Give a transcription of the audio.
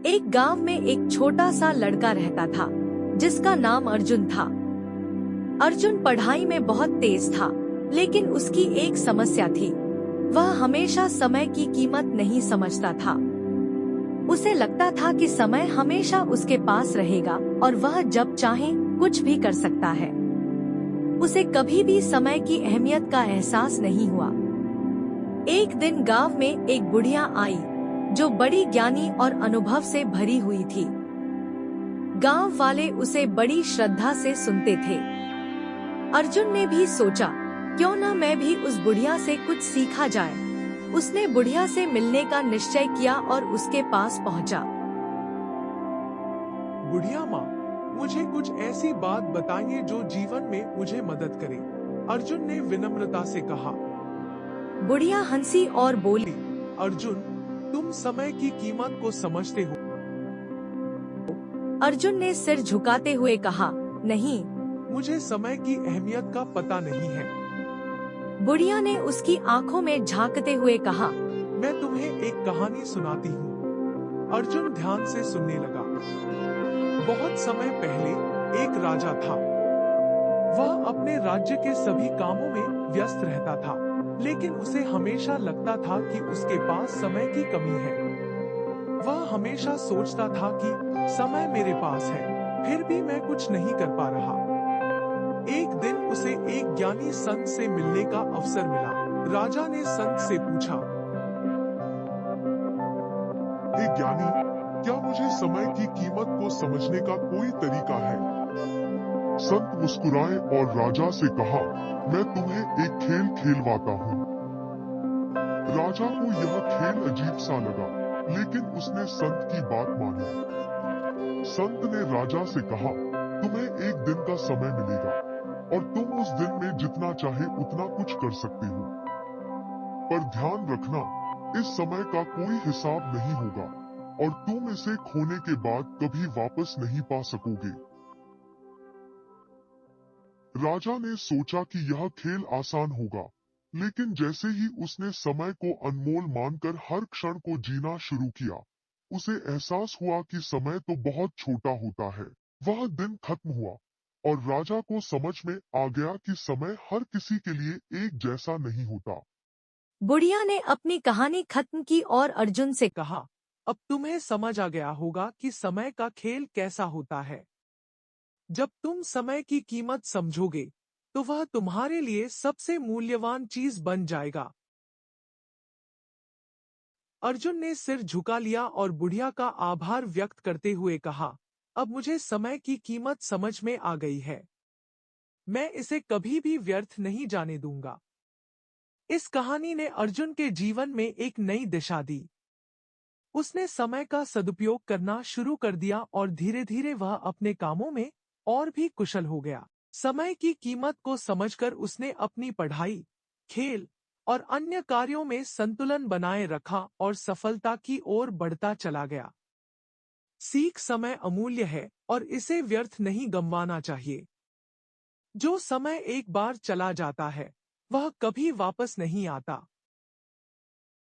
एक गांव में एक छोटा सा लड़का रहता था जिसका नाम अर्जुन था। अर्जुन पढ़ाई में बहुत तेज था, लेकिन उसकी एक समस्या थी। वह हमेशा समय की कीमत नहीं समझता था। उसे लगता था कि समय हमेशा उसके पास रहेगा और वह जब चाहे कुछ भी कर सकता है। उसे कभी भी समय की अहमियत का एहसास नहीं हुआ। एक दिन गांव में एक बुढ़िया आई जो बड़ी ज्ञानी और अनुभव से भरी हुई थी। गांव वाले उसे बड़ी श्रद्धा से सुनते थे। अर्जुन ने भी सोचा, क्यों न मैं भी उस बुढ़िया से कुछ सीखा जाए। उसने बुढ़िया से मिलने का निश्चय किया और उसके पास पहुंचा। बुढ़िया माँ, मुझे कुछ ऐसी बात बताइए जो जीवन में मुझे मदद करे। अर्जुन ने विनम्रता से कहा। बुढ़िया हंसी और बोली, अर्जुन, तुम समय की कीमत को समझते हो? अर्जुन ने सिर झुकाते हुए कहा, नहीं। मुझे समय की अहमियत का पता नहीं है। बुढ़िया ने उसकी आंखों में झांकते हुए कहा, मैं तुम्हें एक कहानी सुनाती हूँ। अर्जुन ध्यान से सुनने लगा। बहुत समय पहले एक राजा था। वह अपने राज्य के सभी कामों में व्यस्त रहता था, लेकिन उसे हमेशा लगता था कि उसके पास समय की कमी है। वह हमेशा सोचता था कि समय मेरे पास है, फिर भी मैं कुछ नहीं कर पा रहा। एक दिन उसे एक ज्ञानी संत से मिलने का अवसर मिला। राजा ने संत से पूछा, हे ज्ञानी, क्या मुझे समय की कीमत को समझने का कोई तरीका है? संत मुस्कुराए और राजा से कहा, मैं तुम्हें एक खेल खेलवाता हूँ। राजा को यह खेल अजीब सा लगा, लेकिन उसने संत की बात मानी। संत ने राजा से कहा, तुम्हें एक दिन का समय मिलेगा और तुम उस दिन में जितना चाहे उतना कुछ कर सकते हो। पर ध्यान रखना, इस समय का कोई हिसाब नहीं होगा और तुम इसे खोने के बाद कभी वापस नहीं पा सकोगे। राजा ने सोचा कि यह खेल आसान होगा, लेकिन जैसे ही उसने समय को अनमोल मानकर हर क्षण को जीना शुरू किया, उसे एहसास हुआ कि समय तो बहुत छोटा होता है। वह दिन खत्म हुआ और राजा को समझ में आ गया कि समय हर किसी के लिए एक जैसा नहीं होता। बुढ़िया ने अपनी कहानी खत्म की और अर्जुन से कहा, अब तुम्हें समझ आ गया होगा कि समय का खेल कैसा होता है। जब तुम समय की कीमत समझोगे, तो वह तुम्हारे लिए सबसे मूल्यवान चीज बन जाएगा। अर्जुन ने सिर झुका लिया और बुढ़िया का आभार व्यक्त करते हुए कहा, अब मुझे समय की कीमत समझ में आ गई है। मैं इसे कभी भी व्यर्थ नहीं जाने दूंगा। इस कहानी ने अर्जुन के जीवन में एक नई दिशा दी। उसने समय का सदुपयोग करना शुरू कर दिया और धीरे धीरे वह अपने कामों में और भी कुशल हो गया। समय की कीमत को समझकर उसने अपनी पढ़ाई, खेल और अन्य कार्यों में संतुलन बनाए रखा और सफलता की ओर बढ़ता चला गया। सीख, समय अमूल्य है और इसे व्यर्थ नहीं गंवाना चाहिए। जो समय एक बार चला जाता है, वह कभी वापस नहीं आता।